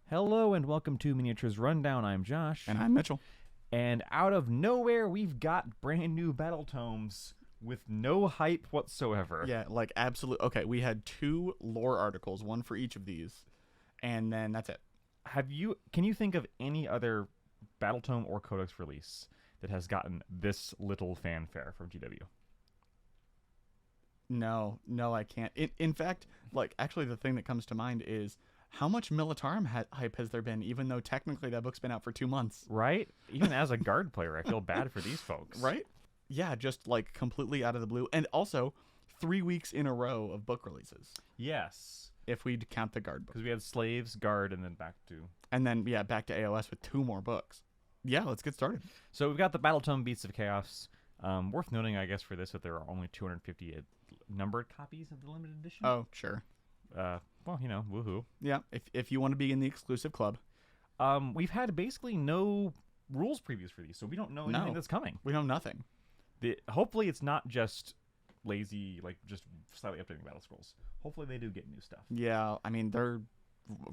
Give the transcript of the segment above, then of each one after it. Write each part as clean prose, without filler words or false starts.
Hello and welcome to Miniatures Rundown. I'm Josh. And I'm Mitchell. And out of nowhere, we've got brand new Battletomes with no hype whatsoever. Yeah, like absolute. Okay, we had 2 lore articles, one for each of these, and then that's it. Can you think of any other Battletome or Codex release that has gotten this little fanfare from GW? No, I can't. In fact, like actually, the thing that comes to mind is how much Militarum hype has there been, even though technically that book's been out for 2 months. Right? Even as a guard player, I feel bad for these folks. Right? Yeah, just like completely out of the blue, and also 3 weeks in a row of book releases. Yes. If we count the guard book. Because we had Slaves, Guard, and then back to... And then, yeah, back to AOS with 2 more books. Yeah, let's get started. So we've got the Battletome Beasts of Chaos. Worth noting, I guess, for this, that there are only 250 numbered copies of the limited edition. Oh, sure. Well, you know, woohoo. Yeah, if you want to be in the exclusive club. We've had basically no rules previews for these, so we don't know anything that's coming. We know nothing. Hopefully it's not just lazy, like just slightly updating battle scrolls. Hopefully they do get new stuff. Yeah, I mean, they're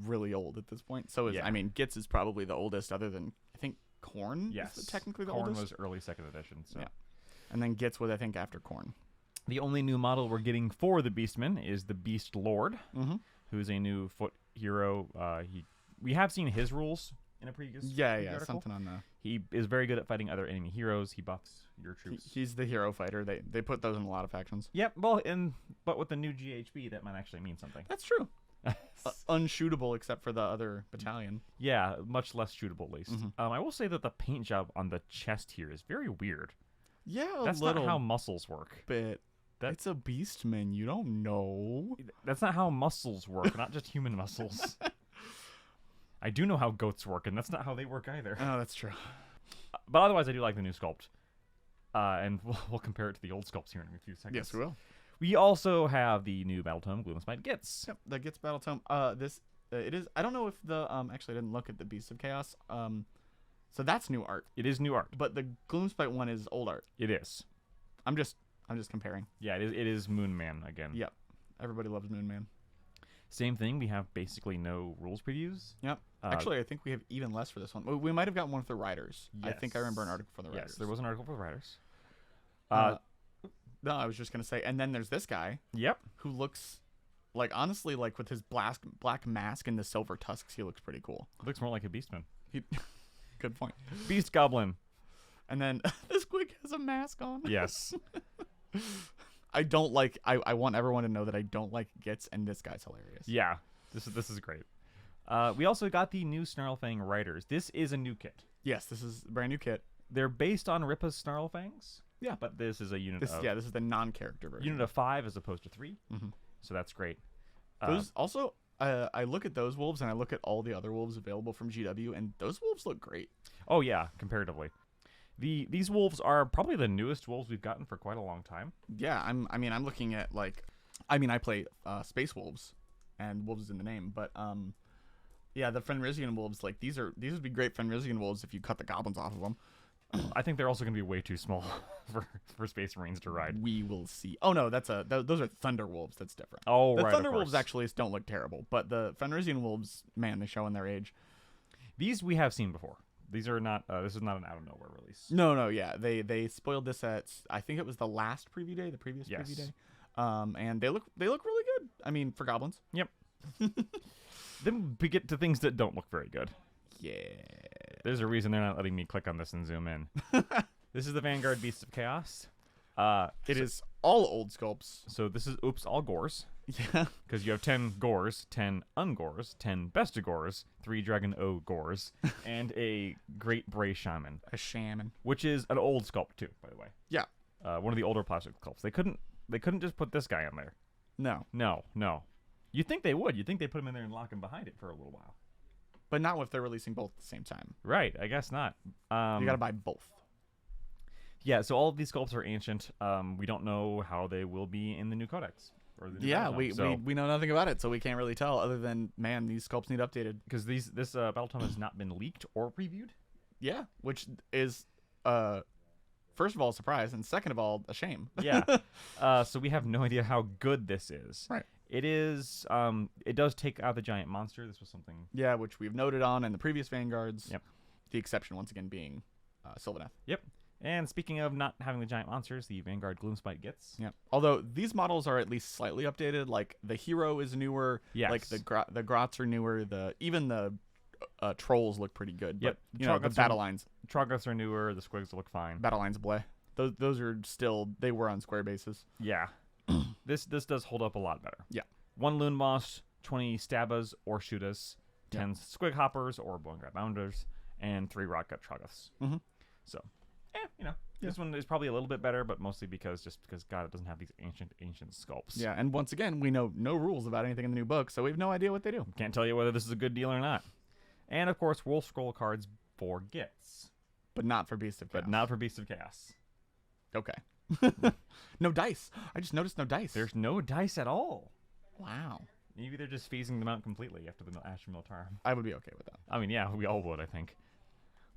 really old at this point. So, I mean, Gitz is probably the oldest other than, I think, Khorne is technically the oldest. Khorne was early 2nd edition. So. Yeah. And then Gitz was, I think, after Khorne. The only new model we're getting for the Beastman is the Beast Lord, who's a new foot hero. We have seen his rules in a previous article. Something on the... He is very good at fighting other enemy heroes. He buffs your troops. He's the hero fighter. They put those in a lot of factions. Yep, well, but with the new GHB, that might actually mean something. That's true. Unshootable except for the other battalion. Yeah, much less shootable at least. I will say that the paint job on the chest here is very weird. Yeah, that's not how muscles work. But it's a beastman. You don't know. That's not how muscles work, not just human muscles. I do know how goats work, and that's not how they work either. Oh, that's true. But otherwise, I do like the new sculpt. And we'll compare it to the old sculpts here in a few seconds. Yes, we will. We also have the new Battletome, Gloomspite Gitz. Yep, the Gitz Battletome. It is. I don't know if the actually I didn't look at the Beasts of Chaos. So that's new art. It is new art, but the Gloomspite one is old art. It is. I'm just comparing. Yeah, it is Moon Man again. Yep. Everybody loves Moon Man. Same thing. We have basically no rules previews. Yep. Actually, I think we have even less for this one. We might have gotten one for the Riders. Yes. I think I remember an article for the Riders. Yes, there was an article for the Riders. No, I was just gonna say, and then there's this guy. Yep. Who looks like, honestly, like with his black mask and the silver tusks, he looks pretty cool. Looks more like a Beastman. Good point. Beast Goblin. And then this Squig has a mask on. Yes. I don't like. I want everyone to know that I don't like Gitz, and this guy's hilarious. Yeah, this is great. We also got the new Snarlfang Riders. This is a new kit. Yes, this is a brand new kit. They're based on Ripa's Snarlfangs. Yeah, but this is a unit. This is the non-character version. Unit of 5 as opposed to 3. So that's great. Those also. I look at those wolves and I look at all the other wolves available from GW, and those wolves look great. Oh yeah, comparatively. These wolves are probably the newest wolves we've gotten for quite a long time. Yeah, I'm looking at I play Space Wolves, and wolves is in the name, but yeah, the Fenrisian wolves, like these would be great Fenrisian wolves if you cut the goblins off of them. I think they're also going to be way too small for Space Marines to ride. We will see. Oh no, those are Thunder Wolves. That's different. Oh, the right. Thunder Wolves actually don't look terrible, but the Fenrisian Wolves, man, they show in their age. These we have seen before. These are not. This is not an out of nowhere release. No, yeah. They spoiled this at, I think it was the last preview day, the previous preview day. And they look really good. I mean, for goblins. Yep. Then we get to things that don't look very good. Yeah. There's a reason they're not letting me click on this and zoom in. This is the Vanguard Beasts of Chaos. It is all old sculpts. So this is all Gores. Yeah. Because you have 10 Gores, 10 Ungores, 10 Bestigores, 3 Dragon O Gores, and a Great Bray Shaman. A Shaman. Which is an old sculpt too, by the way. Yeah. One of the older plastic sculpts. They couldn't just put this guy on there. No. You'd think they would. You'd think they'd put him in there and lock him behind it for a little while. But not if they're releasing both at the same time. Right, I guess not. You gotta buy both. Yeah, so all of these sculpts are ancient. We don't know how they will be in the new codex. Or the new Battletome, we know nothing about it, so we can't really tell, other than, man, these sculpts need updated. Because this Battletome has not been leaked or previewed. Yeah, which is, first of all, a surprise, and second of all, a shame. Yeah. So we have no idea how good this is. Right. It is. It does take out the giant monster. This was something. Yeah, which we've noted on in the previous Vanguards. Yep. The exception once again being Sylvaneth. Yep. And speaking of not having the giant monsters, the Vanguard Gloomspite Gitz. Yeah. Although these models are at least slightly updated. Like the hero is newer. Yes. Like the grots are newer. Even the trolls look pretty good. Yep. But, you know, the battle lines. Troggoths are newer. The Squigs look fine. Battle lines bleh. Those are still, they were on square bases. Yeah. This does hold up a lot better. Yeah. 1 Loon Moss, 20 Stabas or Shootas, 10 Squig Hoppers or Bone Grab Bounders, and 3 Rotgut Troggoths. Mm-hmm. So, this one is probably a little bit better, but mostly because God, it doesn't have these ancient sculpts. Yeah, and once again, we know no rules about anything in the new book, so we have no idea what they do. Can't tell you whether this is a good deal or not. And of course, Warscroll cards for Gitz. But not for Beast of Chaos. But not for Beast of Chaos. Okay. No dice. I just noticed no dice. There's no dice at all. Wow. Maybe they're just phasing them out completely after the Ashen Miltar. I would be okay with that. I mean, yeah, we all would, I think.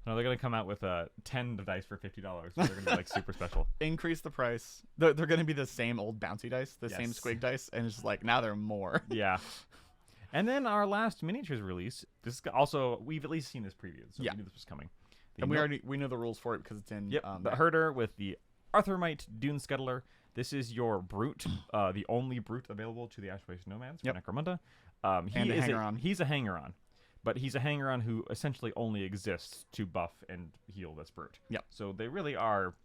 No, they're going to come out with 10 dice for $50. So they're going to be like super special. Increase the price. They're going to be the same old bouncy dice, the same Yes. squig dice, and it's just like, now they're more. Yeah. And then our last miniatures release, this is also, we've at least seen this previewed, so Yeah. we knew this was coming. And we know the rules for it because it's in... Yep, the herder with the Arthomite Duneskuttler. This is your brute, the only brute available to the Ashways Nomads from Necromunda. He's a hanger-on, but he's a hanger-on who essentially only exists to buff and heal this brute. Yep. So they really are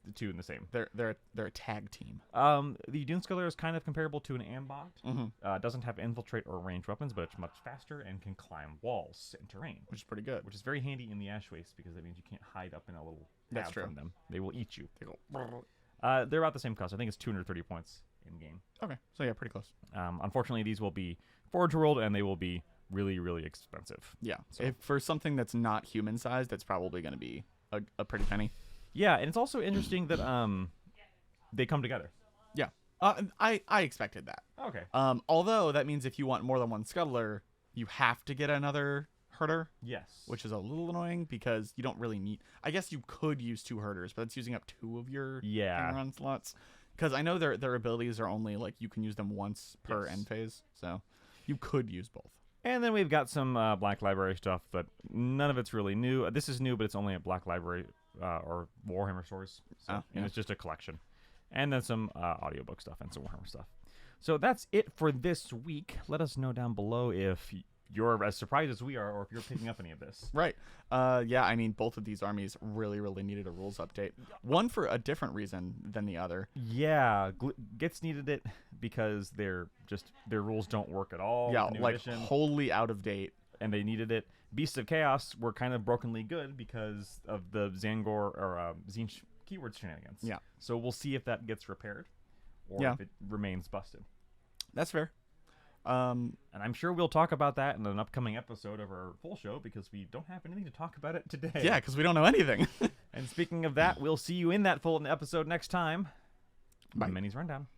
the two in the same. They're a tag team. The Duneskuttler is kind of comparable to an Ambot. Mm-hmm. Doesn't have infiltrate or ranged weapons, but it's much faster and can climb walls and terrain, Which is pretty good. which is very handy in the Ashways because that means you can't hide up in a little That's tab true. from them. They will eat you. They go... They're about the same cost. I think it's 230 points in game. Okay, so yeah, pretty close. Unfortunately, these will be Forge World, and they will be really, really expensive. Yeah, So- if for something that's not human-sized, that's probably going to be a pretty penny. Yeah, and it's also interesting that they come together. Yeah, I expected that. Okay. Although that means if you want more than one scuttler, you have to get another herder, Yes. which is a little annoying because you don't really need... I guess you could use 2 herders, but that's using up 2 of your hanger-on slots. Because I know their abilities are only, like, you can use them once per end phase, so you could use both. And then we've got some Black Library stuff, but none of it's really new. This is new, but it's only at Black Library or Warhammer stores. So, and it's just a collection. And then some audiobook stuff and some Warhammer stuff. So that's it for this week. Let us know down below if you're as surprised as we are or if you're picking up any of this. Right. Yeah, I mean, both of these armies really, really needed a rules update. One for a different reason than the other. Yeah, Gitz needed it because their rules don't work at all. Yeah, with the new like edition, wholly out of date. and they needed it. Beasts of Chaos were kind of brokenly good because of the Zangor or Zinch keyword shenanigans. Yeah. So we'll see if that gets repaired or if it remains busted. That's fair. And I'm sure we'll talk about that in an upcoming episode of our full show because we don't have anything to talk about it today. Yeah, because we don't know anything. And speaking of that, we'll see you in that full episode next time. Bye. Minnie's Rundown.